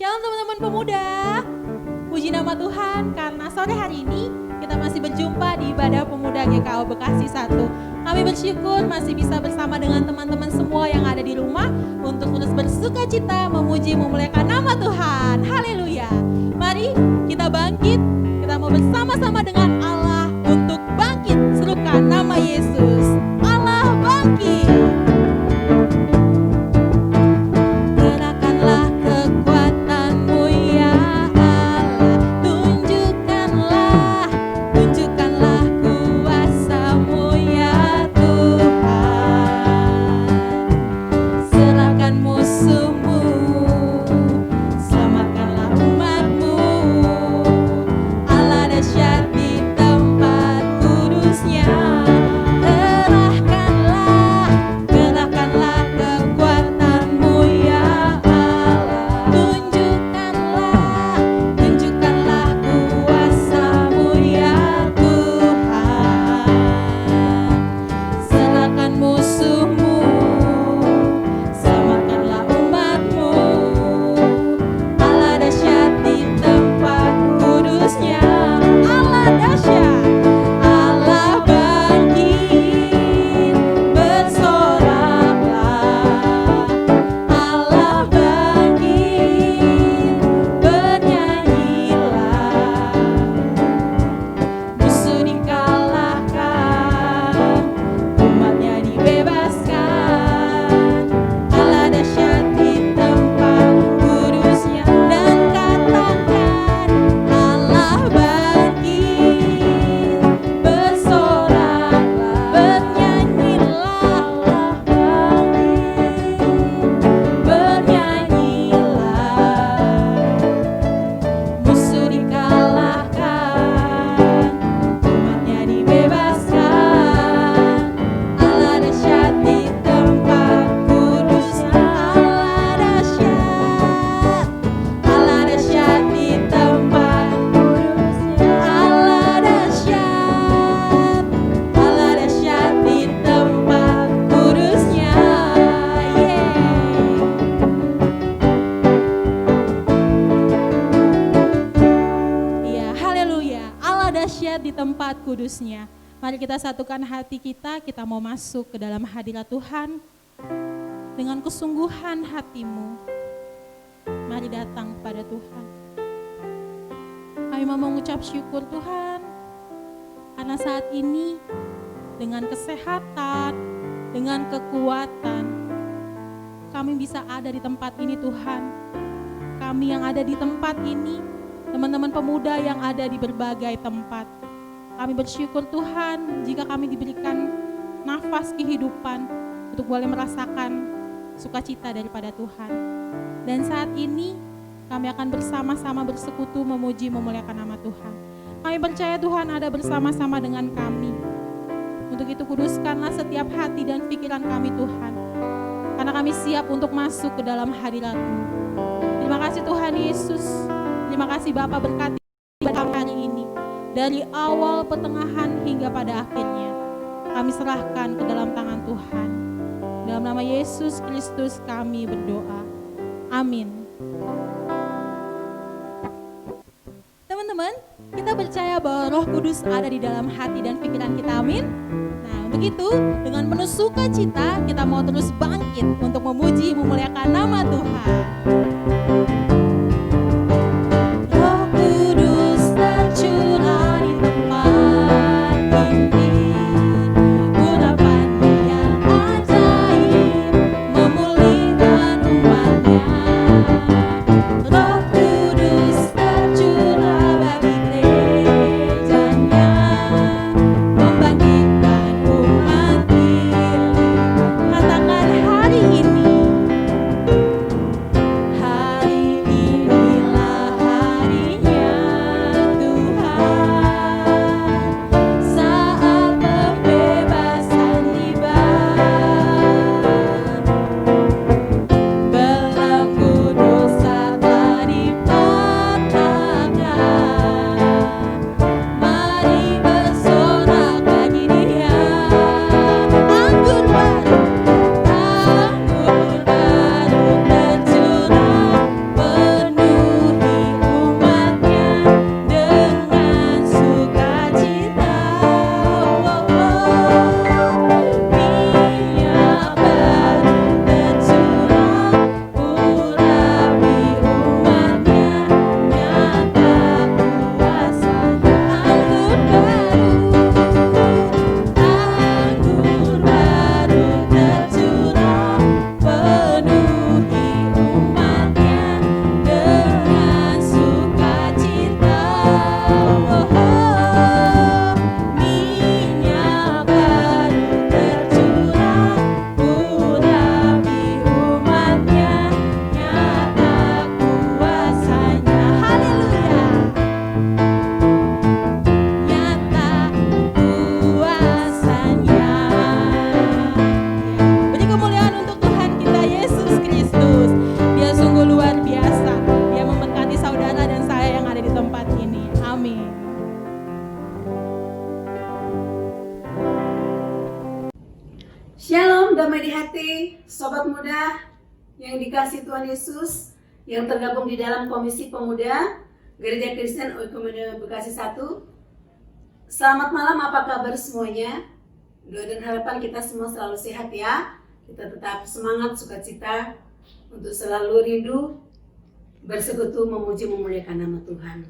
Shalom teman-teman pemuda. Puji nama Tuhan karena sore hari ini kita masih berjumpa di ibadah pemuda GKO Bekasi 1. Kami bersyukur masih bisa bersama dengan teman-teman semua yang ada di rumah untuk terus bersuka cita memuji memuliakan nama Tuhan. Haleluya. Mari kita bangkit, kita mau bersama-sama dengan Allah untuk bangkit serukan nama Yesus. Allah bangkit. Kudusnya. Mari kita satukan hati kita mau masuk ke dalam hadirat Tuhan dengan kesungguhan hatimu. Mari datang kepada Tuhan. Kami mau mengucap syukur Tuhan, karena saat ini dengan kesehatan, dengan kekuatan, kami bisa ada di tempat ini Tuhan. Kami yang ada di tempat ini, teman-teman pemuda yang ada di berbagai tempat. Kami bersyukur Tuhan jika kami diberikan nafas kehidupan untuk boleh merasakan sukacita daripada Tuhan. Dan saat ini kami akan bersama-sama bersekutu memuji memuliakan nama Tuhan. Kami percaya Tuhan ada bersama-sama dengan kami. Untuk itu kuduskanlah setiap hati dan pikiran kami Tuhan. Karena kami siap untuk masuk ke dalam hadirat-Mu. Terima kasih Tuhan Yesus. Terima kasih Bapa berkati pada hari ini. Dari awal, pertengahan, hingga pada akhirnya, kami serahkan ke dalam tangan Tuhan. Dalam nama Yesus Kristus kami berdoa. Amin. Teman-teman, kita percaya bahwa Roh Kudus ada di dalam hati dan pikiran kita, amin. Nah, untuk itu, dengan penuh sukacita, kita mau terus bangkit untuk memuji, memuliakan nama Tuhan. dikasih Tuhan Yesus yang tergabung di dalam Komisi Pemuda Gereja Kristen Oikumene Bekasi 1. Selamat malam, apa kabar semuanya? Doa dan harapan kita semua selalu sehat ya. Kita tetap semangat, sukacita untuk selalu rindu bersekutu memuji memuliakan nama Tuhan.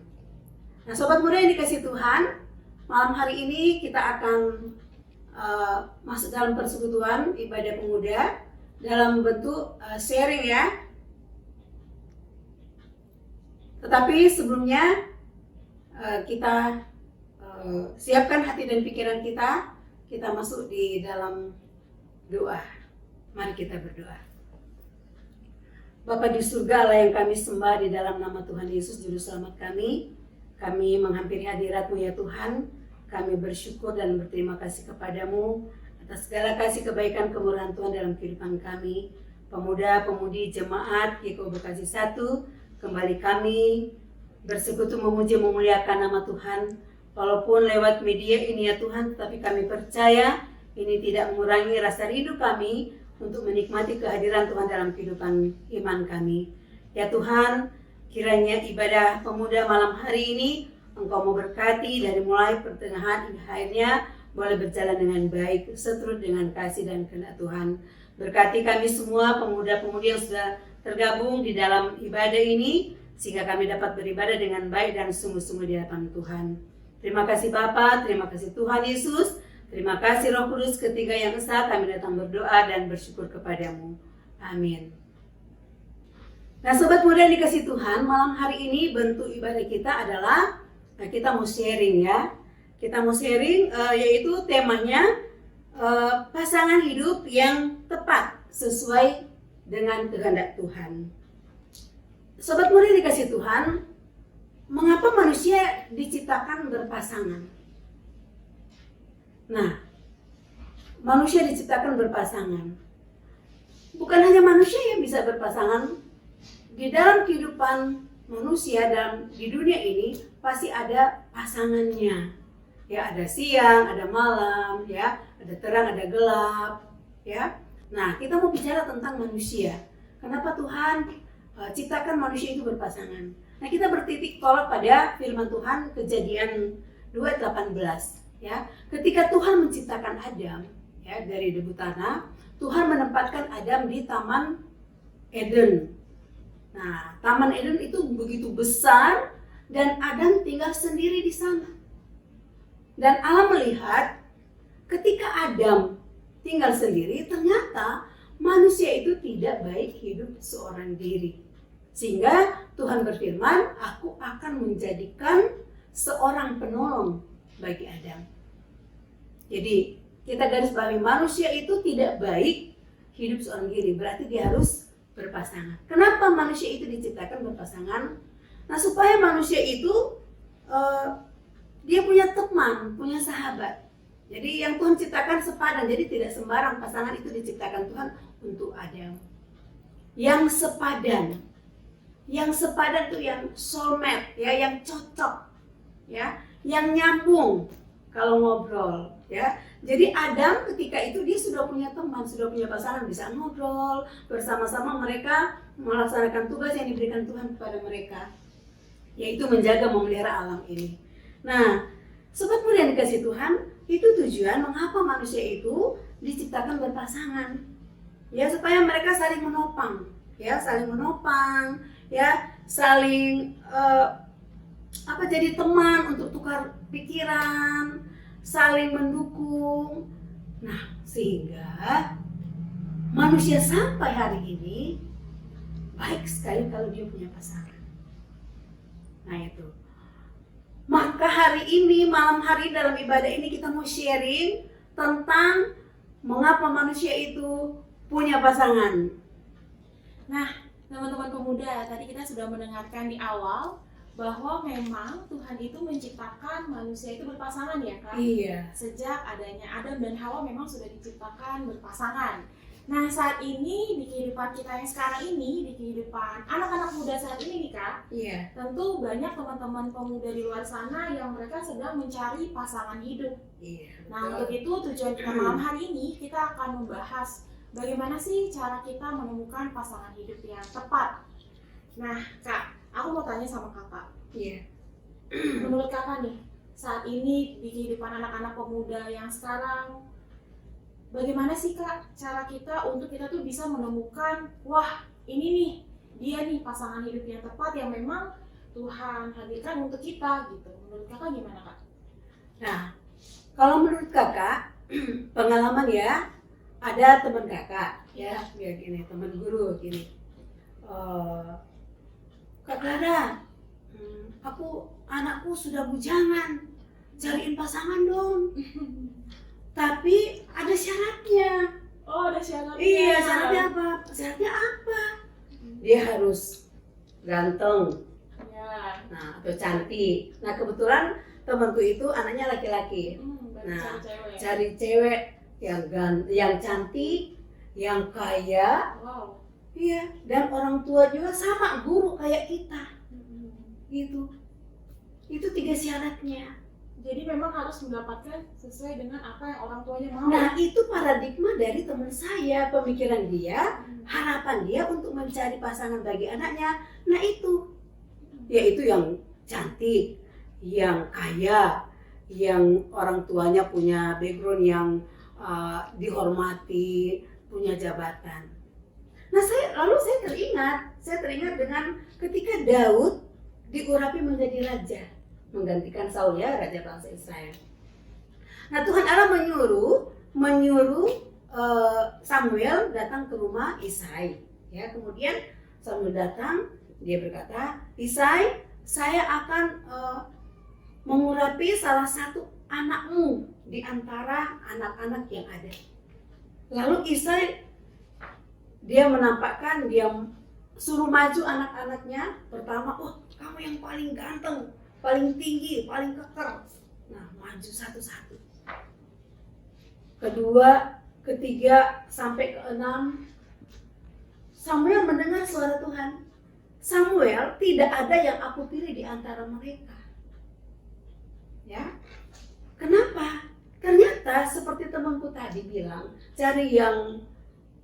Nah, sobat muda yang dikasih Tuhan, malam hari ini kita akan masuk dalam persekutuan ibadah pemuda dalam bentuk sharing ya. Tetapi sebelumnya kita siapkan hati dan pikiran kita masuk di dalam doa. Mari kita berdoa. Bapa di surga, Allah yang kami sembah, di dalam nama Tuhan Yesus Juru Selamat kami menghampiri hadirat-Mu ya Tuhan. Kami bersyukur dan berterima kasih kepadamu atas segala kasih kebaikan kemurahan Tuhan dalam kehidupan kami. Pemuda-pemudi jemaat GKO Bekasi 1, kembali kami bersekutu memuji memuliakan nama Tuhan. Walaupun lewat media ini ya Tuhan, tetapi kami percaya ini tidak mengurangi rasa rindu kami untuk menikmati kehadiran Tuhan dalam kehidupan iman kami. Ya Tuhan, kiranya ibadah pemuda malam hari ini Engkau mau berkati dari mulai pertengahan hingga akhirnya boleh berjalan dengan baik seturut dengan kasih dan kehendak Tuhan. Berkati kami semua pemuda-pemudi yang sudah tergabung di dalam ibadah ini, sehingga kami dapat beribadah dengan baik dan sungguh-sungguh di hadapan Tuhan. Terima kasih Bapa, terima kasih Tuhan Yesus, terima kasih Roh Kudus ketiga yang esa, kami datang berdoa dan bersyukur kepadamu. Amin. Nah sobat muda yang dikasih Tuhan, malam hari ini bentuk ibadah kita adalah kita mau sharing ya. Kita mau sharing yaitu temanya pasangan hidup yang tepat sesuai dengan kehendak Tuhan. Sobat muda dikasih Tuhan, mengapa manusia diciptakan berpasangan? Nah, manusia diciptakan berpasangan. Bukan hanya manusia yang bisa berpasangan. Di dalam kehidupan manusia dan di dunia ini pasti ada pasangannya. Ya, ada siang, ada malam, ya, ada terang, ada gelap, ya. Nah, kita mau bicara tentang manusia. Kenapa Tuhan ciptakan manusia itu berpasangan? Nah, kita bertitik tolak pada firman Tuhan Kejadian 2:18, ya. Ketika Tuhan menciptakan Adam, ya, dari debu tanah, Tuhan menempatkan Adam di Taman Eden. Nah, Taman Eden itu begitu besar dan Adam tinggal sendiri di sana. Dan Allah melihat ketika Adam tinggal sendiri, ternyata manusia itu tidak baik hidup seorang diri. Sehingga Tuhan berfirman, aku akan menjadikan seorang penolong bagi Adam. Jadi kita garis bawahi, manusia itu tidak baik hidup seorang diri, berarti dia harus berpasangan. Kenapa manusia itu diciptakan berpasangan? Nah, supaya manusia itu dia punya teman, punya sahabat. Jadi yang Tuhan ciptakan sepadan, jadi tidak sembarang pasangan itu diciptakan Tuhan untuk Adam. Yang sepadan. Yang sepadan itu yang soulmate, ya, yang cocok, ya, yang nyambung kalau ngobrol, ya. Jadi Adam ketika itu dia sudah punya teman, sudah punya pasangan, bisa ngobrol bersama-sama, mereka melaksanakan tugas yang diberikan Tuhan kepada mereka, yaitu menjaga memelihara alam ini. Nah, sobat muda yang dikasih Tuhan, itu tujuan mengapa manusia itu diciptakan berpasangan, ya, supaya mereka saling menopang, ya, saling jadi teman untuk tukar pikiran, saling mendukung. Nah, sehingga manusia sampai hari ini baik sekali kalau dia punya pasangan. Nah, itu. Maka hari ini, malam hari dalam ibadah ini kita mau sharing tentang mengapa manusia itu punya pasangan. Nah, teman-teman pemuda, tadi kita sudah mendengarkan di awal bahwa memang Tuhan itu menciptakan manusia itu berpasangan ya kan? Iya. Sejak adanya Adam dan Hawa memang sudah diciptakan berpasangan. Nah, saat ini di kehidupan kita yang sekarang ini, di kehidupan anak-anak muda saat ini nih Kak, Iya. tentu banyak teman-teman pemuda di luar sana yang mereka sedang mencari pasangan hidup. Iya. Nah, untuk itu tujuan kita malam hari ini kita akan membahas bagaimana sih cara kita menemukan pasangan hidup yang tepat? Nah, Kak, aku mau tanya sama Kakak. Iya. Menurut Kakak nih, saat ini di kehidupan anak-anak pemuda yang sekarang, bagaimana sih Kak cara kita untuk kita tuh bisa menemukan, wah ini nih, dia nih pasangan hidup yang tepat yang memang Tuhan hadirkan untuk kita gitu. Menurut Kakak gimana Kak? Nah, kalau menurut kakak, pengalaman ya, ada teman kakak, ya gini, teman guru gini. Kak Clara, anakku sudah bujangan, cariin pasangan dong. Tapi ada syaratnya. Oh, ada syaratnya. Iya, syaratnya apa? Syaratnya apa? Dia harus ganteng, Ya. nah atau cantik. Nah kebetulan temanku itu anaknya laki-laki. Nah, cari cewek yang cantik, yang kaya, Wow. iya, dan orang tua juga sama, guru kayak kita, gitu. Itu 3 syaratnya. Jadi memang harus mendapatkan sesuai dengan apa yang orang tuanya mau. Nah itu paradigma dari teman saya, pemikiran dia, harapan dia untuk mencari pasangan bagi anaknya. Nah itu, yaitu yang cantik, yang kaya, yang orang tuanya punya background yang dihormati, punya jabatan. Nah lalu saya teringat dengan ketika Daud diurapi menjadi raja, menggantikan Saul ya, raja bangsa Israel. Nah Tuhan Allah menyuruh Samuel datang ke rumah Isai. Ya, kemudian Samuel datang, dia berkata, Isai, saya akan mengurapi salah satu anakmu di antara anak-anak yang ada. Lalu Isai, dia menampakkan, dia suruh maju anak-anaknya. Pertama, oh kamu yang paling ganteng, paling tinggi, paling keker. Nah, maju satu-satu. Kedua, ketiga, sampai ke-6, Samuel mendengar suara Tuhan. Samuel, tidak ada yang aku pilih di antara mereka. Ya, kenapa? Ternyata seperti temanku tadi bilang, cari yang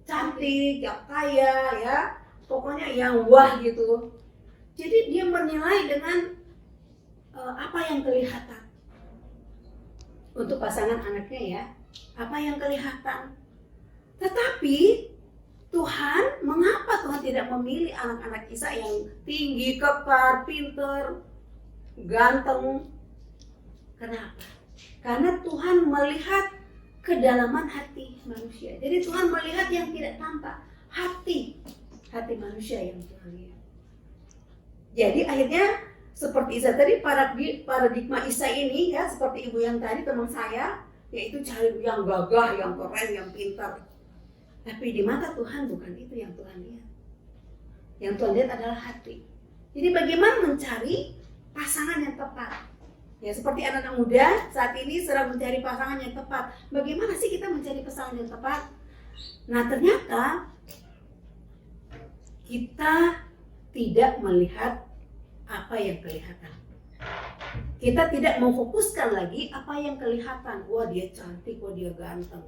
cantik, yang kaya, ya, pokoknya yang wah gitu. Jadi dia menilai dengan apa yang kelihatan untuk pasangan anaknya ya, apa yang kelihatan. Tetapi Tuhan, mengapa Tuhan tidak memilih anak-anak Isa yang tinggi, kekar, pinter, ganteng? Kenapa? Karena Tuhan melihat kedalaman hati manusia. Jadi Tuhan melihat yang tidak tampak, hati manusia yang Tuhan lihat. Jadi akhirnya seperti Isa tadi, paradigma Isa ini ya, seperti ibu yang tadi teman saya, yaitu cari yang gagah, yang keren, yang pintar. Tapi di mata Tuhan bukan itu yang Tuhan lihat. Yang Tuhan lihat adalah hati. Jadi bagaimana mencari pasangan yang tepat? Ya, seperti anak-anak muda saat ini sedang mencari pasangan yang tepat. Bagaimana sih kita mencari pasangan yang tepat? Nah, ternyata kita tidak melihat apa yang kelihatan. Kita tidak memfokuskan lagi apa yang kelihatan. Wah, dia cantik, wah dia ganteng.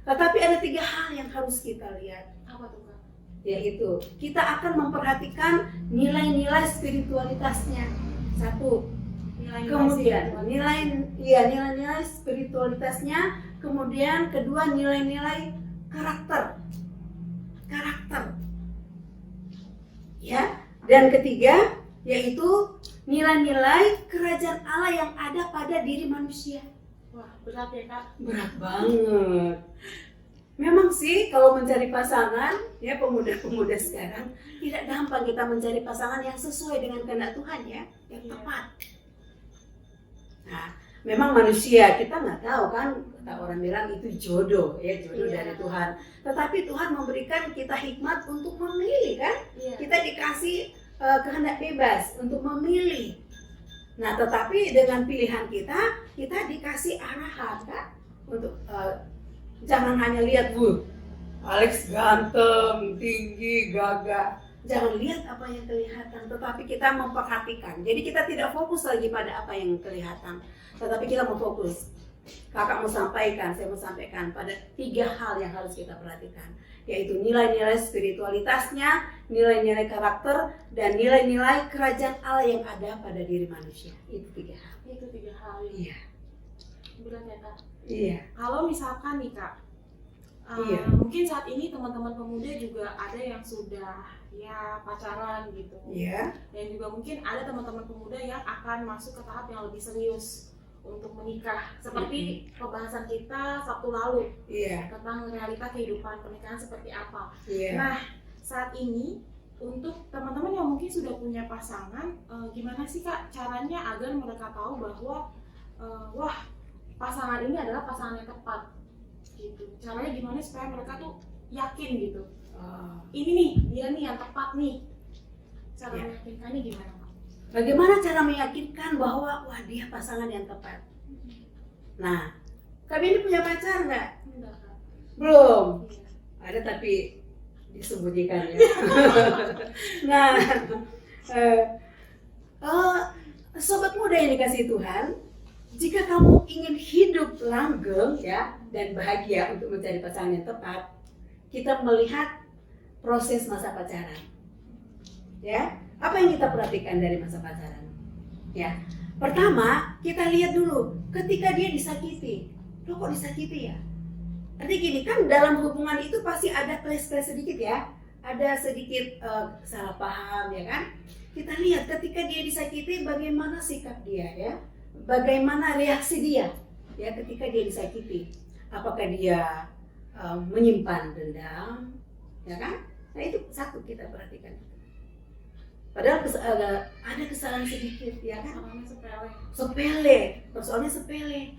Tetapi ada 3 hal yang harus kita lihat. Apa tuh Kak? Yaitu kita akan memperhatikan nilai-nilai spiritualitasnya. 1. Kemudian nilai-nilai spiritualitasnya. Kemudian kedua, nilai-nilai karakter. Ya. Dan ketiga, yaitu nilai-nilai kerajaan Allah yang ada pada diri manusia. Wah, berat ya Kak? Berat banget. Memang sih kalau mencari pasangan, ya pemuda-pemuda sekarang tidak gampang kita mencari pasangan yang sesuai dengan kehendak Tuhan ya, yang tepat. Nah, memang manusia kita nggak tahu kan, kata orang bilang itu jodoh ya, jodoh dari Tuhan. Tetapi Tuhan memberikan kita hikmat untuk memilih kan, kita dikasih kehendak bebas untuk memilih. Nah, tetapi dengan pilihan kita dikasih arahan kan, untuk jangan hanya lihat Alex ganteng, tinggi, gagah. Jangan lihat apa yang kelihatan, tetapi kita memperhatikan. Jadi kita tidak fokus lagi pada apa yang kelihatan, tetapi kita mau fokus Kakak mau sampaikan, saya mau sampaikan pada 3 hal yang harus kita perhatikan, yaitu nilai-nilai spiritualitasnya, nilai-nilai karakter, dan nilai-nilai kerajaan Allah yang ada pada diri manusia. Itu 3 hal. Itu 3 hal. Iya. Berat ya Kak. Iya. Kalau misalkan nih Kak, Iya. mungkin saat ini teman-teman pemuda juga ada yang sudah ya pacaran gitu. Iya. Dan juga mungkin ada teman-teman pemuda yang akan masuk ke tahap yang lebih serius untuk menikah. Seperti pembahasan kita Sabtu lalu Iya. tentang realita kehidupan pernikahan seperti apa. Iya. Nah, saat ini untuk teman-teman yang mungkin sudah punya pasangan, gimana sih Kak caranya agar mereka tahu bahwa wah, pasangan ini adalah pasangan yang tepat gitu. Caranya gimana supaya mereka tuh yakin gitu. Ini nih, dia nih yang tepat nih. Cara Ya. meyakinkannya gimana Kak? Bagaimana cara meyakinkan bahwa wah dia pasangan yang tepat? Nah, kami ini punya pacar nggak? Enggak Kak. Belum. Iya. Ada tapi disembunyikan ya. Nah, sobat muda yang dikasih Tuhan, jika kamu ingin hidup langgeng ya dan bahagia untuk mencari pasangan yang tepat, kita melihat proses masa pacaran. Ya, apa yang kita perhatikan dari masa pacaran? Ya, pertama kita lihat dulu ketika dia disakiti. Loh kok disakiti ya? Artinya gini, kan dalam hubungan itu pasti ada clash-clash sedikit ya, ada sedikit salah paham ya kan. Kita lihat ketika dia disakiti bagaimana sikap dia ya, bagaimana reaksi dia ya ketika dia disakiti. Apakah dia menyimpan dendam ya kan? Nah itu satu kita perhatikan. Padahal ada kesalahan sedikit ya kan, sepele, persoalannya sepele,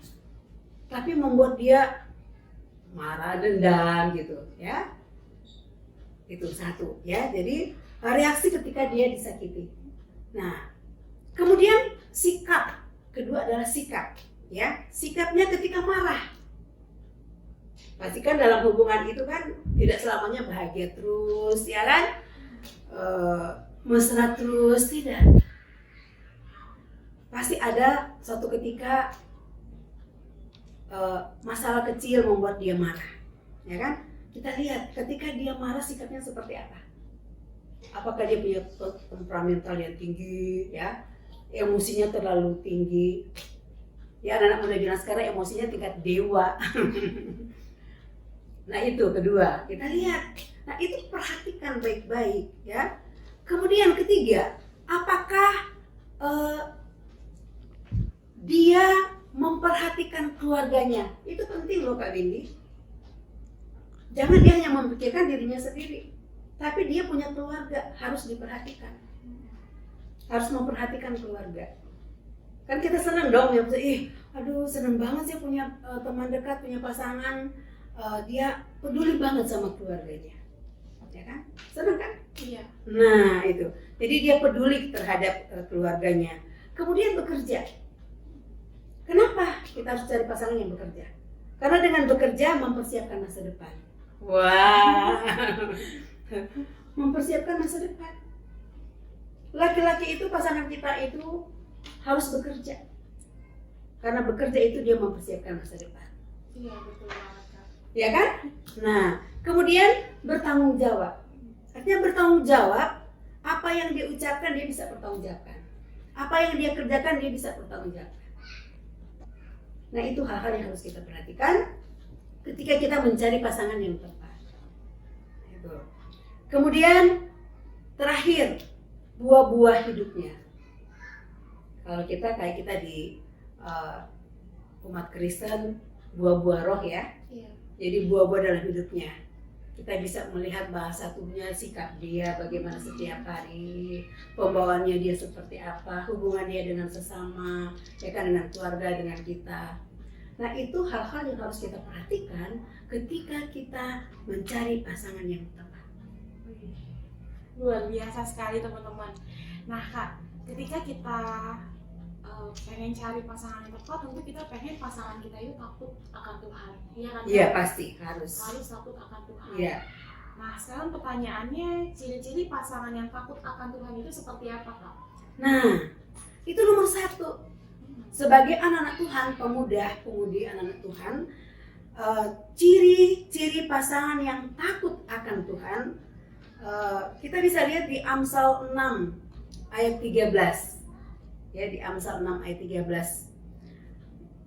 tapi membuat dia marah, dendam gitu ya. Itu satu ya. Jadi reaksi ketika dia disakiti. Nah, kemudian sikap. Kedua adalah sikap ya. Sikapnya ketika marah. Pastikan dalam hubungan itu kan tidak selamanya bahagia terus ya kan. Mesra terus, tidak. Pasti ada suatu ketika masalah kecil membuat dia marah, ya kan? Kita lihat ketika dia marah sikapnya seperti apa. Apakah dia punya temperamental yang tinggi, ya, emosinya terlalu tinggi. Ya anak-anak muda bilang sekarang emosinya tingkat dewa. Nah itu kedua, kita lihat. Nah itu perhatikan baik-baik, ya. Kemudian ketiga, apakah dia memperhatikan keluarganya? Itu penting loh Kak Windy. Jangan dia hanya memikirkan dirinya sendiri, tapi dia punya keluarga, harus diperhatikan. Harus memperhatikan keluarga. Kan kita senang dong ya, aduh senang banget sih punya teman dekat, punya pasangan, dia peduli banget sama keluarganya. Ya kan? Senang kan? Iya. Nah itu, jadi dia peduli terhadap keluarganya. Kemudian bekerja. Kenapa kita harus cari pasangan yang bekerja? Karena dengan bekerja mempersiapkan masa depan. Wah, mempersiapkan masa depan. Laki-laki itu, pasangan kita itu harus bekerja. Karena bekerja itu dia mempersiapkan masa depan. Iya, betul banget Kak. Ya kan? Nah, kemudian bertanggung jawab. Artinya bertanggung jawab, apa yang dia ucapkan dia bisa bertanggungjawabkan. Apa yang dia kerjakan dia bisa bertanggungjawabkan. Nah itu hal-hal yang harus kita perhatikan ketika kita mencari pasangan yang tepat. Itu. Kemudian terakhir, buah-buah hidupnya. Kalau kita kayak kita di umat Kristen, buah-buah roh ya. Iya. Jadi buah-buah dalam hidupnya. Kita bisa melihat bahasa tubuhnya, sikap dia, bagaimana setiap hari, pembawaannya dia seperti apa, hubungan dia dengan sesama, ya kan, dengan keluarga, dengan kita. Nah itu hal-hal yang harus kita perhatikan ketika kita mencari pasangan yang tepat. Luar biasa sekali teman-teman. Nah Kak, ketika kita pengen cari pasangan yang tepat, tentu kita pengen pasangan kita itu takut akan Tuhan. Iya kan? Iya pasti harus. Harus takut akan Tuhan. Iya. Nah sekarang pertanyaannya, ciri-ciri pasangan yang takut akan Tuhan itu seperti apa Kak? Nah itu nomor satu. sebagai anak-anak Tuhan, pemuda-pemudi anak-anak Tuhan, ciri-ciri pasangan yang takut akan Tuhan, kita bisa lihat di Amsal 6 ayat 13. Ya, di Amsal 6 ayat 13.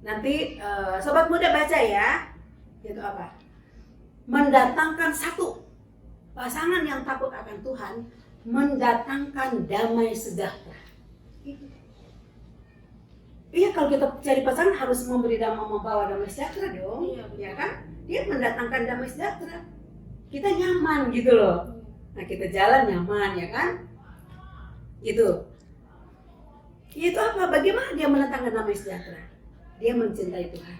Nanti sobat muda baca ya. Itu apa? Mendatangkan satu pasangan yang takut akan Tuhan, mendatangkan damai sejahtera. Iya, kalau kita cari pasangan harus membawa damai sejahtera dong. Iya, betul. Ya kan? Dia mendatangkan damai sejahtera. Kita nyaman gitu loh. Nah, kita jalan nyaman, ya kan? Itu apa? Bagaimana dia mendatangkan damai sejahtera? Dia mencintai Tuhan.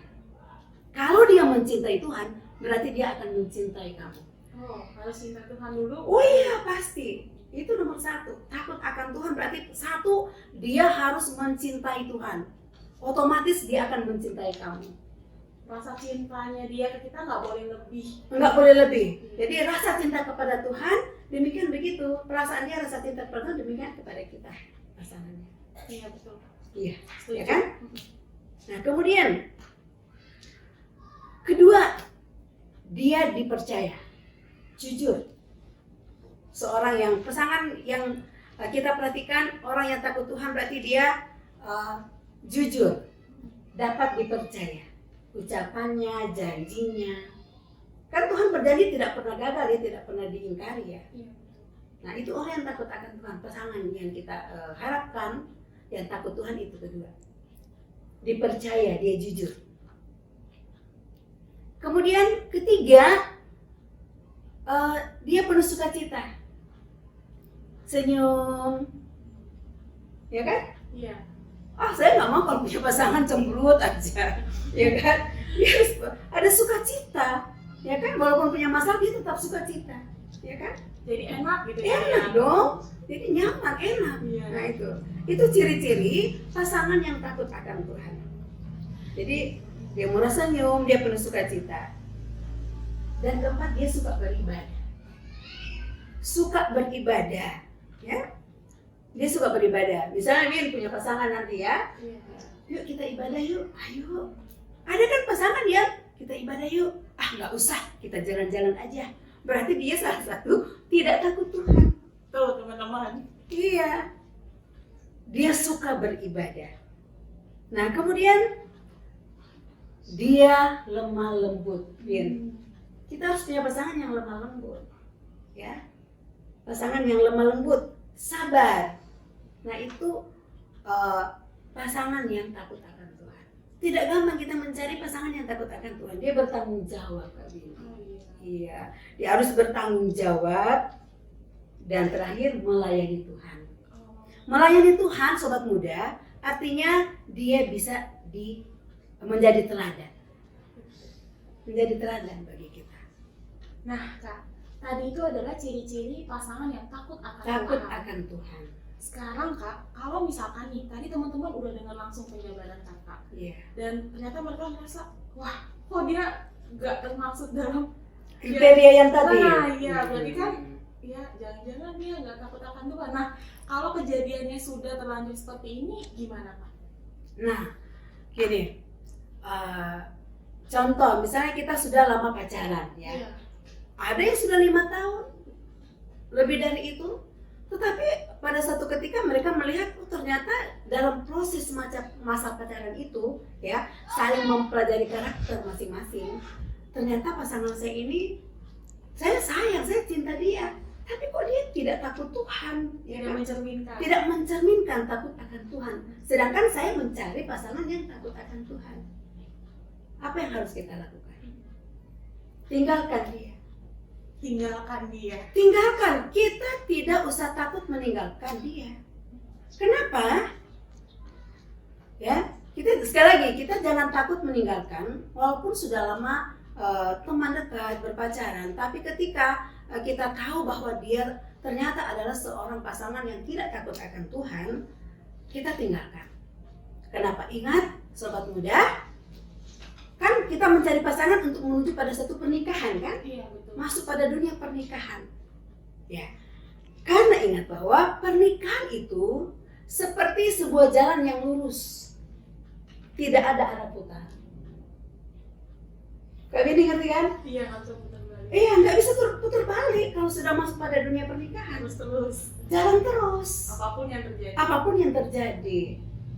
Kalau dia mencintai Tuhan, berarti dia akan mencintai kamu. Oh, harus cinta Tuhan dulu. Oh iya, pasti. Itu nomor satu. Takut akan Tuhan berarti satu, dia harus mencintai Tuhan. Otomatis dia akan mencintai kamu. Rasa cintanya dia ke kita nggak boleh lebih. Enggak boleh lebih. Jadi rasa cinta kepada Tuhan, demikian begitu. Perasaan dia rasa cinta kepada Tuhan, demikian kepada kita pasangannya. Iya, betul. Iya, Setuju. ya kan? Nah, kemudian kedua, dia dipercaya, jujur. Seorang yang pasangan yang kita perhatikan, orang yang takut Tuhan berarti dia jujur, dapat dipercaya, ucapannya, janjinya. Kan Tuhan berjanji tidak pernah gagal, dia tidak pernah diingkari ya. Iya. Nah, itu orang yang takut akan Tuhan, pasangan yang kita harapkan yang takut Tuhan itu kedua. Dipercaya, dia jujur. Kemudian ketiga, dia penuh sukacita, senyum, ya kan? Iya. Saya nggak mau kalau punya pasangan cemberut aja, ya kan? Dia harus ada sukacita, ya kan? Walaupun punya masalah dia tetap sukacita, ya kan? Jadi enak gitu Enak dong, jadi nyaman, enak. Iya. Nah itu ciri-ciri pasangan yang takut akan Tuhan. Jadi dia murah senyum, dia penuh sukacita. Dan keempat, dia suka beribadah. Suka beribadah, ya. Dia suka beribadah. Misalnya Min punya pasangan nanti ya, Iya. yuk kita ibadah yuk, ayo. Ada kan pasangan ya, kita ibadah yuk. Nggak usah, kita jalan-jalan aja. Berarti dia salah satu tidak takut Tuhan. Tuh teman-teman. Iya, dia suka beribadah. Nah kemudian dia lemah lembut, Bin. Kita harus punya pasangan yang lemah lembut, ya. Pasangan yang lemah lembut, sabar. Nah itu pasangan yang takut akan Tuhan. Tidak gampang kita mencari pasangan yang takut akan Tuhan. Dia bertanggung jawab, Kak Bin. Iya, dia harus bertanggung jawab. Dan terakhir, melayani Tuhan. Melayani Tuhan, sobat muda, artinya dia bisa menjadi teladan. Menjadi teladan bagi kita. Nah, Kak, tadi itu adalah ciri-ciri pasangan yang takut akan Takut Tuhan. akan Tuhan. Sekarang, Kak, kalau misalkan nih, tadi teman-teman udah dengar langsung penjabaran Kakak. Iya. Dan ternyata mereka merasa, wah, kok dia nggak termasuk dalam Kriteria yang tadi. Nah, iya, berarti kan ya jangan-jangan dia nggak takut akan Tuhan. Nah, kalau kejadiannya sudah terlanjur seperti ini, gimana, Pak? Nah, gini, contoh, misalnya kita sudah lama pacaran, ya. Iya. Ada yang sudah 5 tahun, lebih dari itu, tetapi pada satu ketika mereka melihat, ternyata dalam proses masa pacaran itu, ya, saling mempelajari karakter masing-masing. Ternyata pasangan saya ini, saya sayang, saya cinta dia, tapi kok dia tidak takut Tuhan, ya Tidak kan? mencerminkan. Tidak mencerminkan takut akan Tuhan. Sedangkan saya mencari pasangan yang takut akan Tuhan. Apa yang harus kita lakukan? Tinggalkan dia. Tinggalkan dia. Tinggalkan. Kita tidak usah takut meninggalkan dia. Kenapa? Ya, kita sekali lagi kita jangan takut meninggalkan, walaupun sudah lama teman dekat berpacaran. Tapi ketika kita tahu bahwa dia ternyata adalah seorang pasangan yang tidak takut akan Tuhan, kita tinggalkan. Kenapa? Ingat, sobat muda, kan kita mencari pasangan untuk menuju pada satu pernikahan, kan? Iya, betul. Masuk pada dunia pernikahan, ya. Karena ingat bahwa pernikahan itu seperti sebuah jalan yang lurus. tidak ada arah putar. Kak Bini ngerti kan? Iya, nggak bisa putar balik. Iya, nggak bisa putar balik kalau sudah masuk pada dunia pernikahan. Harus terus. Jalan terus. Apapun yang terjadi. Apapun yang terjadi,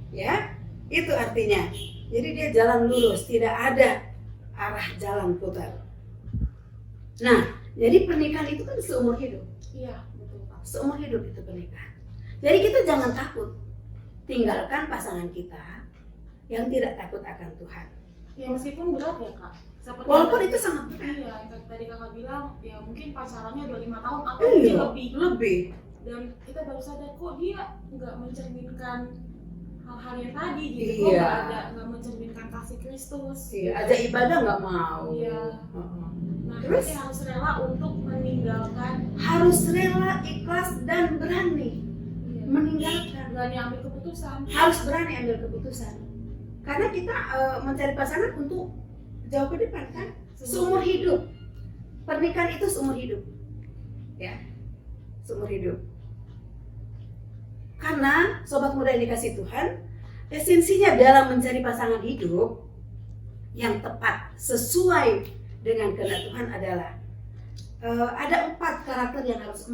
ya, itu artinya. Jadi dia jalan lurus, tidak ada arah jalan putar. Nah, jadi pernikahan itu kan seumur hidup. Iya, betul Pak. Seumur hidup itu pernikahan. Jadi kita jangan takut tinggalkan pasangan kita yang tidak takut akan Tuhan. Ya meskipun berat ya Kak. Seperti Walaupun yang itu sangat berat. Iya, yang tadi Kakak bilang, ya mungkin pacarannya udah 5 tahun atau Iya, mungkin lebih. lebih. Dan kita baru sadar kok dia nggak mencerminkan hal-hal yang tadi gitu. Kok Iya. nggak mencerminkan kasih Kristus. Iya, aja ibadah nggak mau. Iya. Heeh. Nah, Terus? kita harus rela untuk meninggalkan. Harus rela, ikhlas dan berani Iya. meninggalkan. Berani ambil keputusan. Harus berani ambil keputusan. Karena kita mencari pasangan untuk jauh ke depan kan, seumur hidup. Pernikahan itu seumur hidup, ya, seumur hidup. Karena sobat muda yang dikasih Tuhan, esensinya dalam mencari pasangan hidup yang tepat sesuai dengan kehendak Tuhan adalah ada 4 karakter yang harus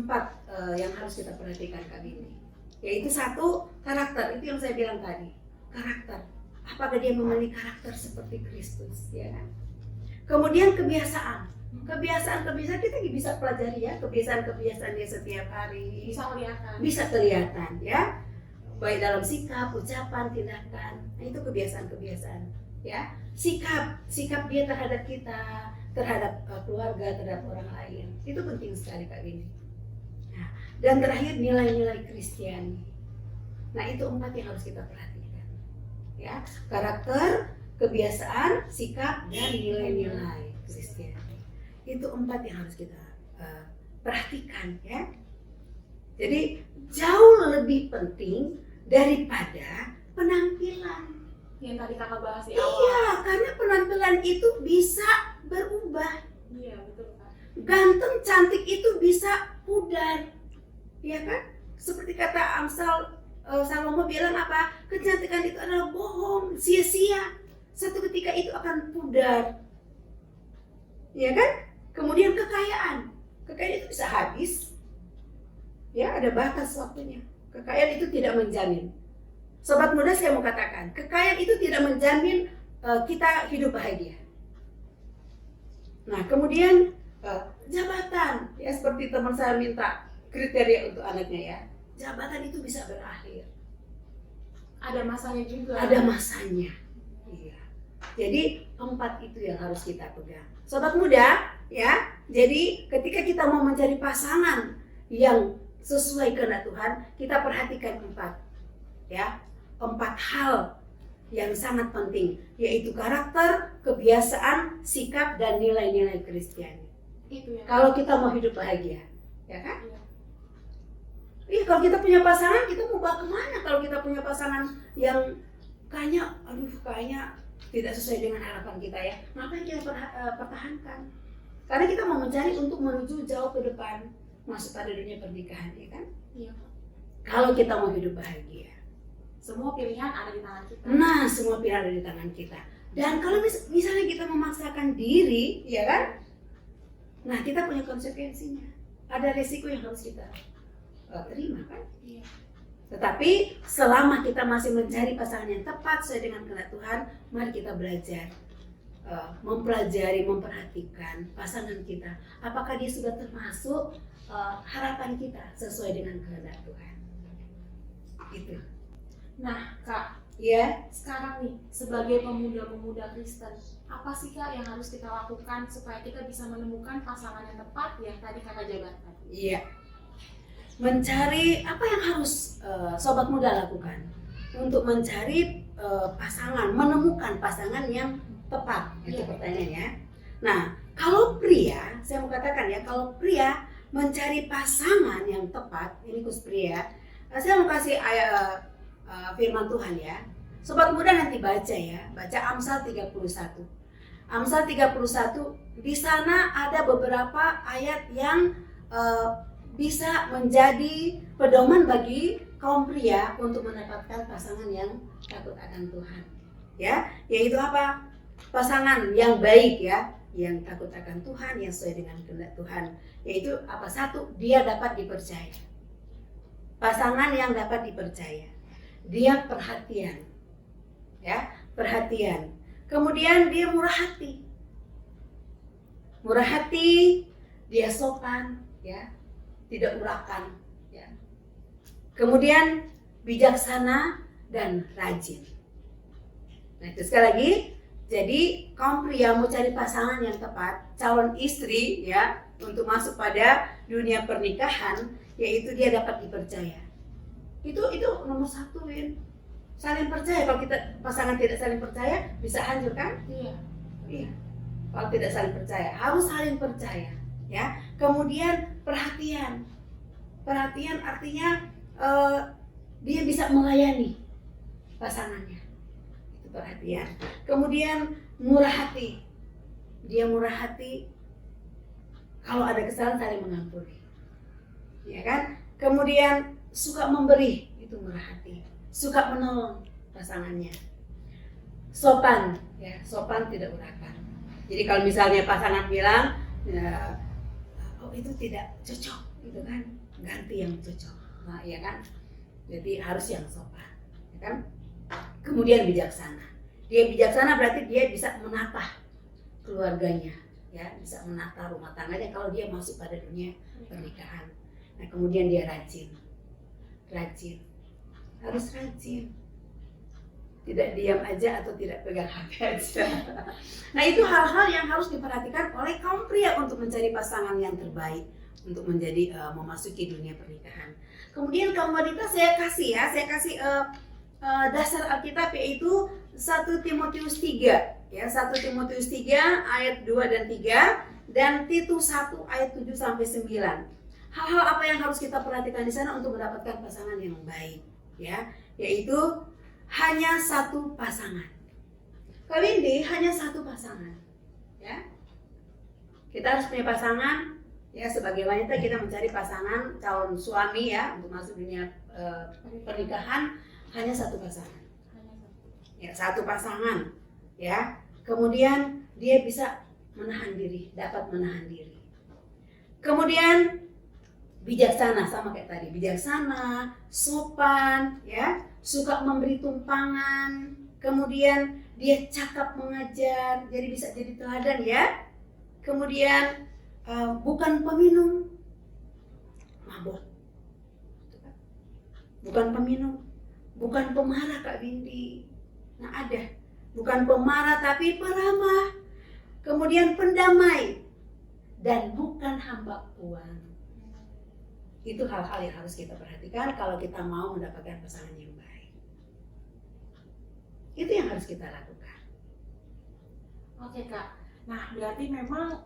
kita perhatikan kali ini. Yaitu 1 karakter, itu yang saya bilang tadi, karakter. Apakah dia memiliki karakter seperti Kristus, ya kan? Kemudian kebiasaan kita bisa pelajari ya, kebiasaan dia setiap hari Bisa kelihatan. bisa kelihatan ya, baik dalam sikap, ucapan, tindakan. Nah, itu kebiasaan ya, sikap dia terhadap kita, terhadap keluarga, terhadap orang lain, itu penting sekali Kak Winnie. Nah, dan terakhir nilai-nilai Kristiani. Nah, itu 4 yang harus kita perhatikan ya, karakter, kebiasaan, sikap, dan nilai-nilai Kristiani. Itu 4 yang harus kita perhatikan ya. Jadi jauh lebih penting daripada penampilan. Yang tadi Kakak bahas di awal. Iya, karena penampilan itu bisa berubah. Iya, betul Kak. Ganteng, cantik itu bisa pudar, ya kan? Seperti kata Amsal, Salomo bilang apa? Kecantikan itu adalah bohong, sia-sia. Satu ketika itu akan pudar, ya kan? Kemudian kekayaan itu bisa habis, ya, ada batas waktunya. Kekayaan itu tidak menjamin. Sobat muda, saya mau katakan, kekayaan itu tidak menjamin kita hidup bahagia. Nah, kemudian jabatan, ya, seperti teman saya minta kriteria untuk anaknya ya. Jabatan itu bisa berakhir. Ada masanya juga. Ada masanya. Iya. Jadi 4 itu yang harus kita pegang. Sobat muda, ya. Jadi ketika kita mau mencari pasangan yang sesuai kehendak Tuhan, kita perhatikan 4. Ya. 4 hal yang sangat penting, yaitu karakter, kebiasaan, sikap, dan nilai-nilai Kristiani. Itu ya. Kalau kita mau hidup bahagia, ya kan? Iya. Iya, kalau kita punya pasangan, kita mau bawa kemana? Kalau kita punya pasangan yang kayaknya tidak sesuai dengan harapan kita ya, ngapain kita pertahankan? Karena kita mau mencari untuk menuju jauh ke depan, masuk pada dunia pernikahan, ya kan? Iya. Kalau kita mau hidup bahagia. Semua pilihan ada di tangan kita. Nah, semua pilihan ada di tangan kita. Dan kalau misalnya kita memaksakan diri, ya kan? Nah, kita punya konsekuensinya. Ada resiko yang harus kita terima kan? Iya. Tetapi selama kita masih mencari pasangan yang tepat sesuai dengan kehendak Tuhan, mari kita belajar mempelajari, memperhatikan pasangan kita. Apakah dia sudah termasuk harapan kita sesuai dengan kehendak Tuhan? Gitu. Nah Kak, Ya, sekarang nih sebagai pemuda-pemuda Kristen, apa sih Kak yang harus kita lakukan supaya kita bisa menemukan pasangan yang tepat yang tadi Kakak jabarkan? iya. Mencari apa yang harus sobat muda lakukan untuk mencari pasangan, menemukan pasangan yang tepat. Itu Iya. pertanyaannya. Nah, kalau pria, saya mau katakan ya, kalau pria mencari pasangan yang tepat, ini khusus pria, saya mau kasih firman Tuhan ya. Sobat muda nanti baca ya, baca Amsal 31. Amsal 31, di sana ada beberapa ayat yang bisa menjadi pedoman bagi kaum pria untuk mendapatkan pasangan yang takut akan Tuhan. ya, yaitu apa? Pasangan yang baik ya, yang takut akan Tuhan, yang sesuai dengan kehendak Tuhan. Yaitu apa? Satu, dia dapat dipercaya. Pasangan yang dapat dipercaya. Dia perhatian. Ya, perhatian. Kemudian dia murah hati. Murah hati, dia sopan, ya. Tidak urakan, ya. Kemudian bijaksana dan rajin. Nah, itu sekali lagi. Jadi kaum pria mau cari pasangan yang tepat, calon istri ya, untuk masuk pada dunia pernikahan, yaitu dia dapat dipercaya. Itu nomor satu, Win. Saling percaya. Kalau kita pasangan tidak saling percaya, bisa hancur kan? Iya. Kalau tidak saling percaya, harus saling percaya, ya. Kemudian perhatian. Perhatian artinya dia bisa melayani pasangannya. Itu perhatian. Kemudian murah hati. Dia murah hati. Kalau ada kesalahan saling mengampuni. Ya kan? Kemudian suka memberi, itu murah hati. Suka menolong pasangannya. Sopan, ya, sopan tidak urakan. Jadi kalau misalnya pasangan bilang, ya, oh itu tidak cocok, gitu kan? Ganti yang cocok. Nah, ya kan? Jadi harus yang sopan, ya kan? Kemudian bijaksana. Dia bijaksana berarti dia bisa menata keluarganya, ya, bisa menata rumah tangganya kalau dia masuk pada dunia pernikahan. Nah, kemudian dia rajin. Rajin. Harus rajin. Tidak diam aja atau tidak pegang HP aja. Nah, itu hal-hal yang harus diperhatikan oleh kaum pria untuk mencari pasangan yang terbaik untuk menjadi memasuki dunia pernikahan. Kemudian kaum wanita saya kasih dasar Alkitab, yaitu 1 Timotius 3 ya, 1 Timotius 3 ayat 2 dan 3 dan Titus 1 ayat 7 sampai 9. Hal-hal apa yang harus kita perhatikan di sana untuk mendapatkan pasangan yang baik ya, yaitu hanya satu pasangan. Kali ini hanya satu pasangan ya. Kita harus punya pasangan ya, sebagai wanita kita mencari pasangan calon suami ya untuk masuk dunia pernikahan, hanya satu pasangan. Ya, satu pasangan ya. Kemudian dia bisa menahan diri, dapat menahan diri. Kemudian bijaksana, sama kayak tadi, bijaksana, sopan ya, suka memberi tumpangan. Kemudian dia cakap mengajar, jadi bisa jadi teladan ya. Kemudian bukan peminum mabuk, bukan peminum, bukan pemarah Kak Windy. Nah, ada bukan pemarah tapi peramah, kemudian pendamai, dan bukan hamba uang. Itu hal-hal yang harus kita perhatikan kalau kita mau mendapatkan pasangan yang baik. Itu yang harus kita lakukan. Oke Kak, nah berarti memang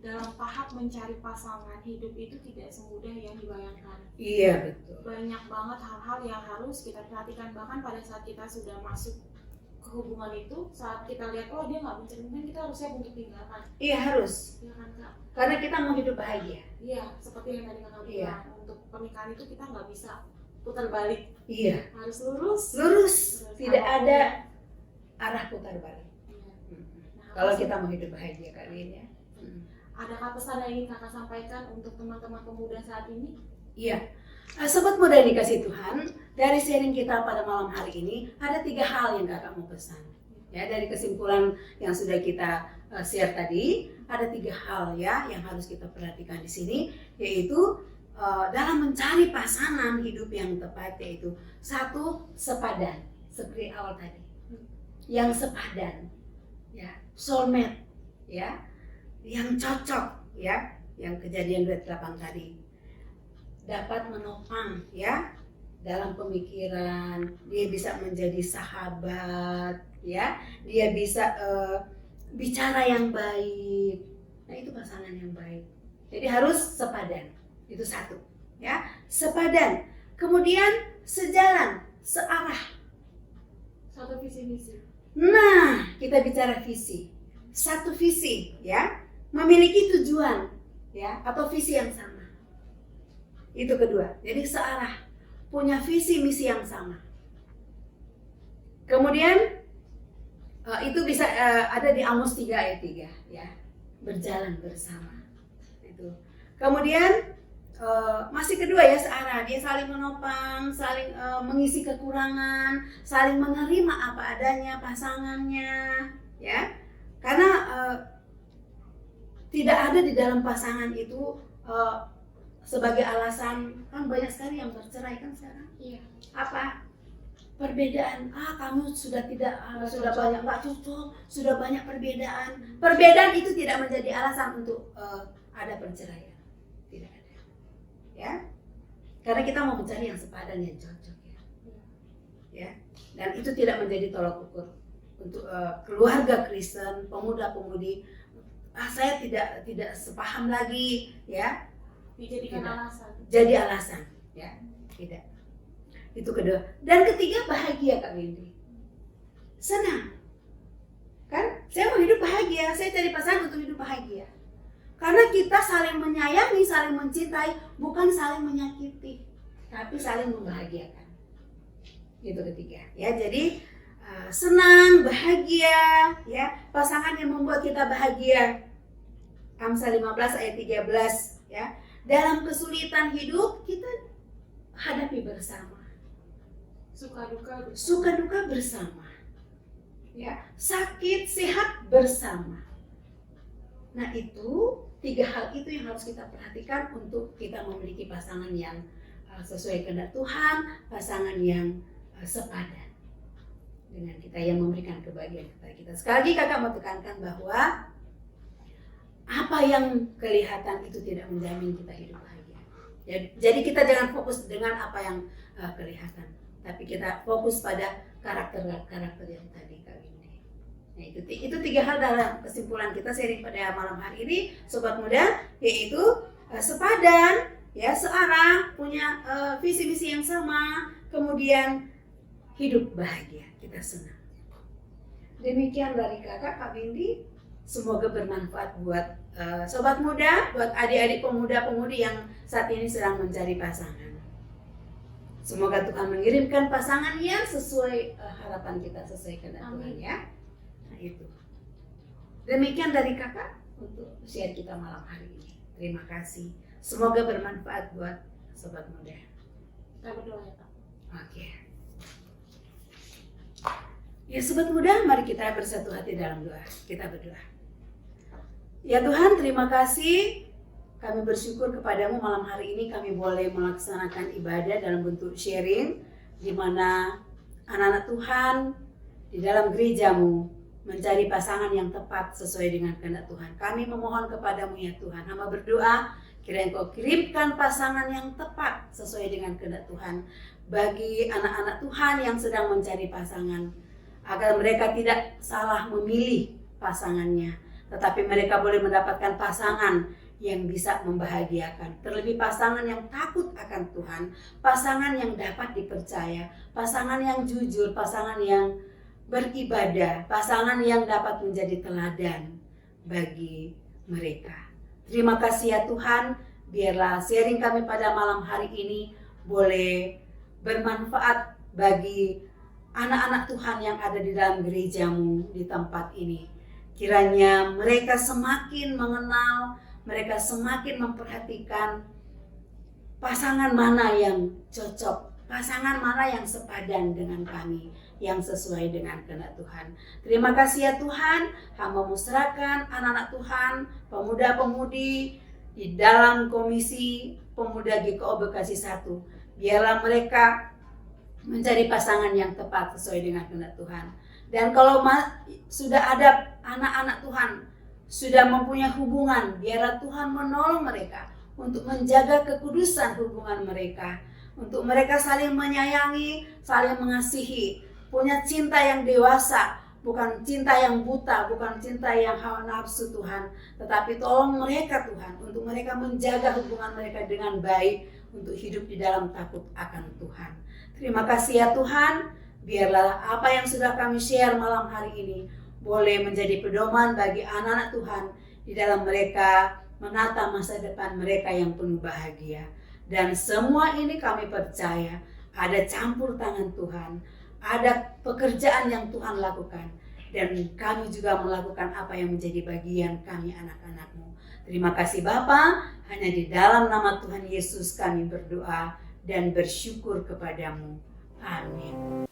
dalam tahap mencari pasangan hidup itu tidak semudah yang dibayangkan. Iya, betul. Banyak banget hal-hal yang harus kita perhatikan, bahkan pada saat kita sudah masuk ke hubungan itu, saat kita lihat oh dia nggak mencerminkan, kita harus siap untuk tinggalkan. Iya, harus. Iya kan Kak? Karena kita mau hidup bahagia. Iya, seperti yang tadi Kakak Iya. bilang, untuk pernikahan itu kita nggak bisa putar balik, Iya, harus lurus. lurus. Tidak Apapun. ada arah putar balik. Iya. Nah, Kalau apa sih- kita mau hidup bahagia kali ini ya. adakah pesan yang ingin Kakak sampaikan untuk teman-teman pemuda saat ini? Iya. Sobat muda yang dikasih Tuhan, dari sharing kita pada malam hari ini ada 3 hal yang Kakak mau pesan. Ya, dari kesimpulan yang sudah kita share tadi, ada 3 hal ya yang harus kita perhatikan di sini, yaitu dalam mencari pasangan hidup yang tepat, yaitu 1, sepadan, seperti awal tadi. Yang sepadan, ya, soulmate, ya, yang cocok, ya, yang Kejadian 28 tadi. Dapat menopang ya dalam pemikiran, dia bisa menjadi sahabat ya, dia bisa bicara yang baik. Nah, itu pasangan yang baik. Jadi harus sepadan. Itu 1 ya, sepadan. Kemudian sejalan, searah. Satu visi misi. Nah, kita bicara visi. 1 visi ya, memiliki tujuan ya atau visi yang sama. Itu kedua. Jadi searah, punya visi misi yang sama. Kemudian Itu bisa ada di Amos 3 ayat 3 ya. Berjalan bersama. Itu. Kemudian masih kedua ya, searah, dia saling menopang, saling mengisi kekurangan, saling menerima apa adanya pasangannya, ya. Karena tidak ada di dalam pasangan itu sebagai alasan, kan banyak sekali yang bercerai kan sekarang. Iya. Apa? Perbedaan. Kamu sudah sudah banyak nggak cocok, sudah banyak perbedaan. Perbedaan itu tidak menjadi alasan untuk ada perceraian. Tidak ada. Ya, karena kita mau mencari yang sepadan, yang cocok ya. Dan itu tidak menjadi tolak ukur untuk keluarga Kristen, pemuda-pemudi. Saya tidak sepaham lagi, ya. Dijadikan Tidak. alasan. Jadi alasan, ya. Tidak. Itu kedua. Dan ketiga, bahagia Kak Windy. Senang. Kan? Saya mau hidup bahagia. Saya cari pasangan untuk hidup bahagia. Karena kita saling menyayangi, saling mencintai, bukan saling menyakiti, tapi saling membahagiakan. Itu ketiga. Ya, jadi senang, bahagia, ya, pasangan yang membuat kita bahagia. Amsal 15 ayat 13, ya. Dalam kesulitan hidup kita hadapi bersama. Suka duka bersama. Suka duka bersama. Ya, sakit sehat bersama. Nah, itu 3 hal itu yang harus kita perhatikan untuk kita memiliki pasangan yang sesuai kehendak Tuhan, pasangan yang sepadan dengan kita, yang memberikan kebahagiaan kepada kita. Sekali lagi kakak mau tekankan bahwa apa yang kelihatan itu tidak menjamin kita hidup bahagia. Jadi kita jangan fokus dengan apa yang kelihatan, tapi kita fokus pada karakter yang tadi Kak Windy. Nah, itu 3 hal dalam kesimpulan kita sharing pada malam hari ini, sobat muda, yaitu sepadan, ya, searah, punya visi misi yang sama, kemudian hidup bahagia, kita senang. Demikian dari kakak Kak Windy, semoga bermanfaat buat sobat muda, buat adik-adik pemuda-pemudi yang saat ini sedang mencari pasangan. Semoga Tuhan mengirimkan pasangan yang sesuai harapan kita, sesuai kehendak Tuhan, ya. Nah, itu. Demikian dari kakak untuk share kita malam hari ini. Terima kasih. Semoga bermanfaat buat sobat muda. Kita berdoa ya Kak. Oke. Ya sobat muda, mari kita bersatu hati dalam doa. Kita berdoa. Ya Tuhan, terima kasih. Kami bersyukur kepadamu malam hari ini kami boleh melaksanakan ibadah dalam bentuk sharing, di mana anak-anak Tuhan di dalam gerejamu mencari pasangan yang tepat sesuai dengan kehendak Tuhan. Kami memohon kepadamu ya Tuhan, hamba berdoa kiranya Engkau kirimkan pasangan yang tepat sesuai dengan kehendak Tuhan bagi anak-anak Tuhan yang sedang mencari pasangan, agar mereka tidak salah memilih pasangannya, tetapi mereka boleh mendapatkan pasangan yang bisa membahagiakan. Terlebih pasangan yang takut akan Tuhan, pasangan yang dapat dipercaya, pasangan yang jujur, pasangan yang beribadah, pasangan yang dapat menjadi teladan bagi mereka. Terima kasih ya Tuhan, biarlah sharing kami pada malam hari ini boleh bermanfaat bagi anak-anak Tuhan yang ada di dalam gerejamu di tempat ini. Kiranya mereka semakin mengenal, mereka semakin memperhatikan pasangan mana yang cocok, pasangan mana yang sepadan dengan kami, yang sesuai dengan kehendak Tuhan. Terima kasih ya Tuhan, hamba-Mu serahkan anak-anak Tuhan, pemuda-pemudi di dalam Komisi Pemuda GKO Bekasi 1. Biarlah mereka mencari pasangan yang tepat sesuai dengan kehendak Tuhan. Dan kalau sudah ada anak-anak Tuhan sudah mempunyai hubungan, biarlah Tuhan menolong mereka untuk menjaga kekudusan hubungan mereka, untuk mereka saling menyayangi, saling mengasihi, punya cinta yang dewasa, bukan cinta yang buta, bukan cinta yang hawa nafsu Tuhan, tetapi tolong mereka Tuhan untuk mereka menjaga hubungan mereka dengan baik, untuk hidup di dalam takut akan Tuhan. Terima kasih ya Tuhan, biarlah apa yang sudah kami share malam hari ini boleh menjadi pedoman bagi anak-anak Tuhan di dalam mereka menata masa depan mereka yang penuh bahagia. Dan semua ini kami percaya ada campur tangan Tuhan, ada pekerjaan yang Tuhan lakukan dan kami juga melakukan apa yang menjadi bagian kami anak-anak-Mu. Terima kasih Bapa, hanya di dalam nama Tuhan Yesus kami berdoa dan bersyukur kepadamu. Amin.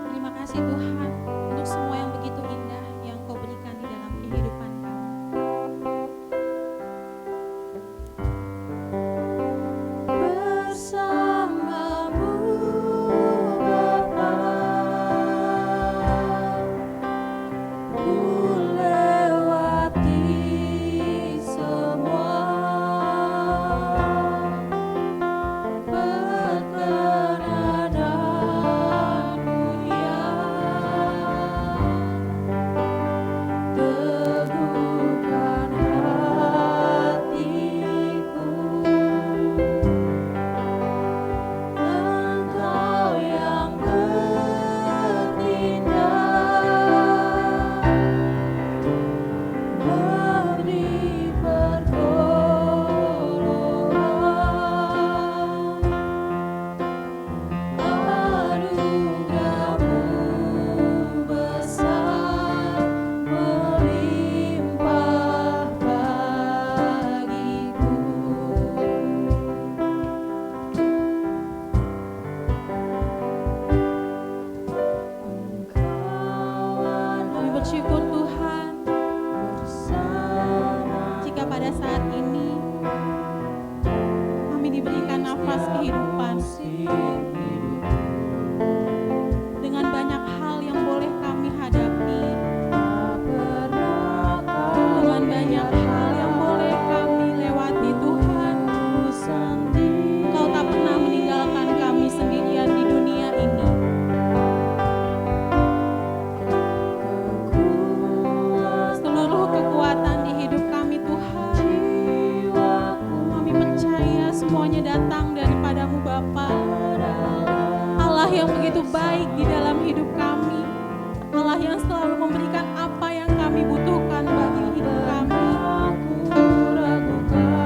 Terima kasih Tuhan untuk semua yang begitu indah yang Kau berikan di dalam kehidupan kami. Bersamamu Bapa, ku lewati semua perkenaanmu teguhkan hatiku. Engkau yang bertindak memberi pertolongan, anugerah-Mu besar melimpah bagiku. Kami bersyukur Tuhan jika pada saat ini kami diberikan nafas kehidupan dengan banyak hal yang boleh kami hadapi, dengan banyak hal yang boleh kami lewati Tuhan. Kau tak pernah meninggalkan kami sendirian di dunia ini. Seluruh kekuatan di hidup kami Tuhan, kami percaya semuanya datang daripada-Mu Bapa. Allah yang begitu baik di dalam hidup kami, Allah yang selalu memberikan apa yang kami butuhkan bagi hidup kami,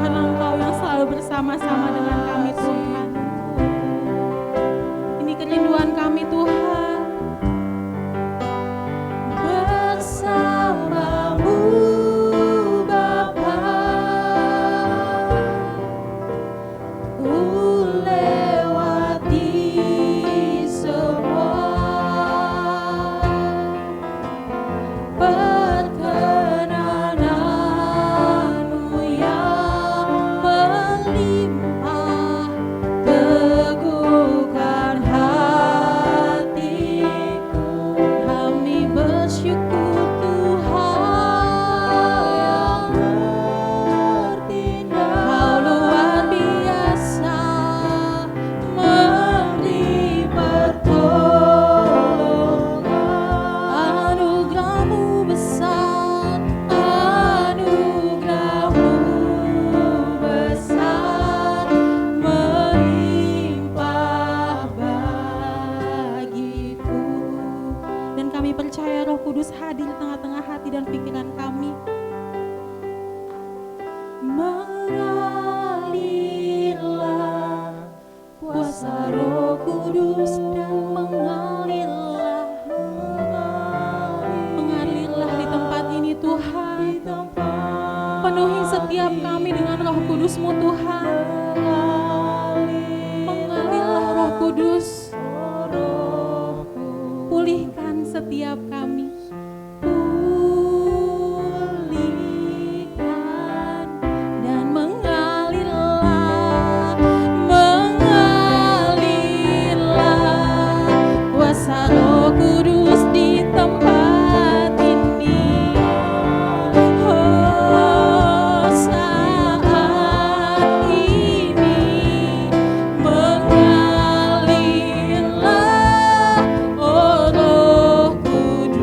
karena Engkau yang selalu bersama-sama dengan kami Tuhan. Ini kerinduan kami Tuhan. Bersama-Mu Bapa, ku lewati semua perkenanan-Mu yang melimpah, teguhkan hatiku. Kami bersyukur Tuhan bertindak, Kau luar biasa memberi pertolongan, anugerah-Mu besar, anugerah-Mu besar melimpah bagiku. Dan kami percaya Roh Kudus hadir di tengah-tengah hati dan pikiran kami, mengalirlah kuasa Roh Kudus dan mengalirlah di tempat ini Tuhan. Penuhi setiap kami dengan Roh Kudus-Mu Tuhan. Mengalirlah Roh Kudus, pulihkan setiap kami. Pulihkan dan mengalirlah kuasa Roh Kudus di tempat ini. Oh, saat ini mengalirlah, oh Roh Kudus.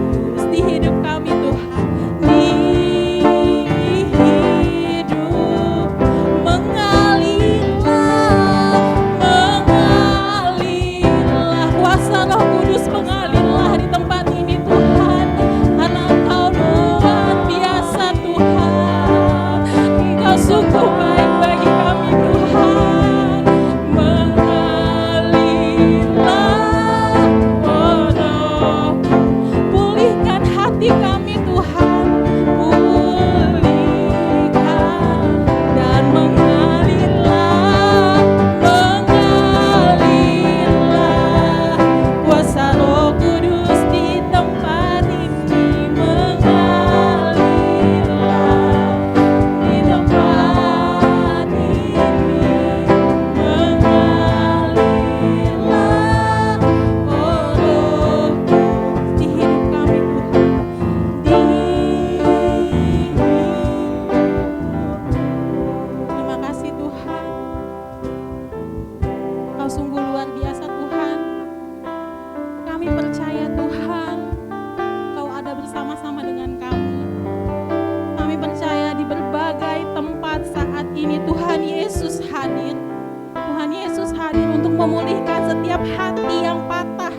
Engkau sungguh luar biasa Tuhan. Kami percaya Tuhan, Engkau ada bersama-sama dengan kami. Kami percaya di berbagai tempat saat ini Tuhan Yesus hadir. Tuhan Yesus hadir untuk memulihkan setiap hati yang patah.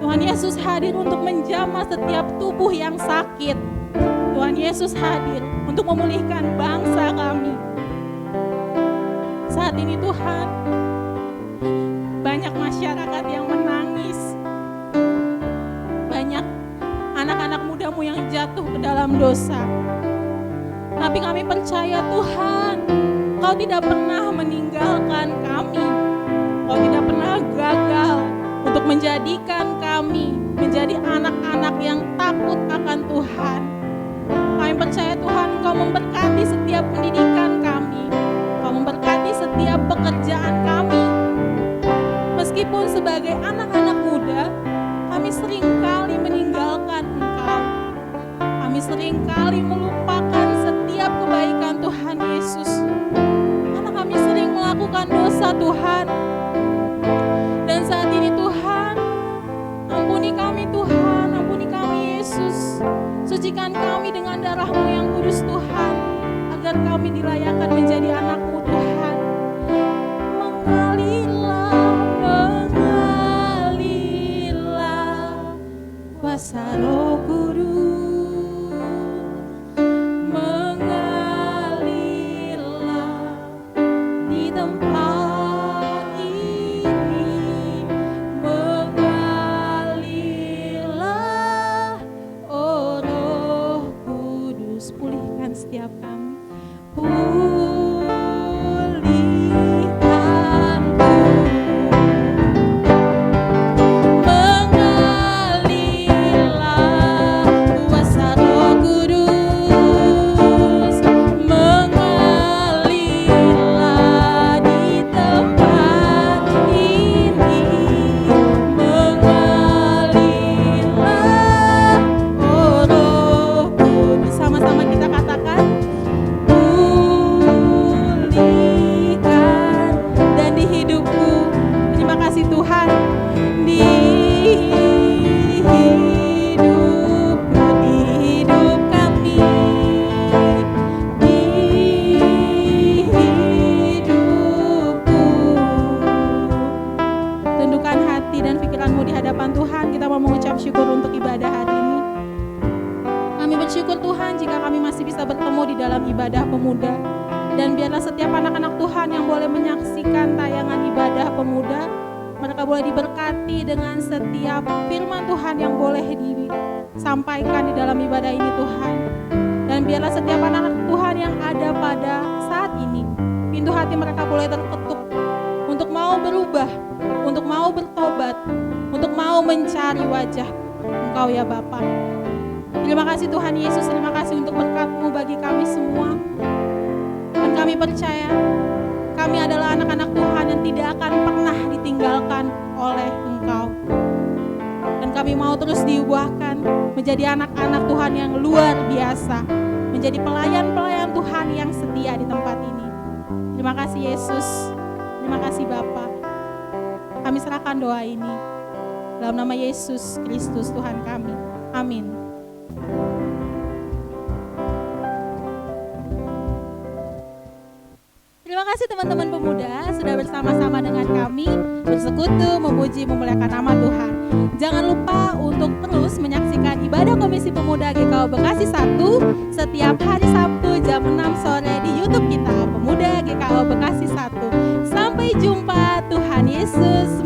Tuhan Yesus hadir untuk menjamah setiap tubuh yang sakit. Tuhan Yesus hadir untuk memulihkan bangsa kami. Saat ini Tuhan, banyak masyarakat yang menangis. Banyak anak-anak mudamu yang jatuh ke dalam dosa. Tapi kami percaya Tuhan, Kau tidak pernah meninggalkan kami. Kau tidak pernah gagal untuk menjadikan kami menjadi anak-anak yang takut akan Tuhan. Kami percaya Tuhan, Kau memberkati setiap pendidikan kami. Kau memberkati setiap pekerjaan kami. Meskipun sebagai anak-anak muda, kami seringkali meninggalkan Engkau. Kami seringkali melupakan setiap kebaikan Tuhan Yesus. Karena kami sering melakukan dosa Tuhan. Dan saat ini Tuhan, ampuni kami Tuhan, ampuni kami Yesus. Sucikan kami dengan darah-Mu yang kudus Tuhan, agar kami dilayakkan menjadi anak-Mu Tuhan. Mengalirlah kuasa Roh Kudus, mengalirlah di tempat ini, mengalirlah oh Roh Kudus. Pulihkan setiap kami, ibadah pemuda. Dan biarlah setiap anak-anak Tuhan yang boleh menyaksikan tayangan ibadah pemuda, mereka boleh diberkati dengan setiap firman Tuhan yang boleh disampaikan di dalam ibadah ini Tuhan. Dan biarlah setiap anak-anak Tuhan yang ada pada saat ini, pintu hati mereka boleh terketuk untuk mau berubah, untuk mau bertobat, untuk mau mencari wajah Engkau ya Bapa. Terima kasih Tuhan Yesus, terima kasih untuk berkat-Mu bagi kami semua. Dan kami percaya, kami adalah anak-anak Tuhan yang tidak akan pernah ditinggalkan oleh Engkau. Dan kami mau terus diubahkan menjadi anak-anak Tuhan yang luar biasa, menjadi pelayan-pelayan Tuhan yang setia di tempat ini. Terima kasih Yesus, terima kasih Bapa. Kami serahkan doa ini dalam nama Yesus Kristus Tuhan kami. Amin. Terima kasih teman-teman pemuda sudah bersama-sama dengan kami bersekutu, memuji, memuliakan nama Tuhan. Jangan lupa untuk terus menyaksikan ibadah Komisi Pemuda GKO Bekasi 1 setiap hari Sabtu jam 6 sore di YouTube kita, Pemuda GKO Bekasi 1. Sampai jumpa, Tuhan Yesus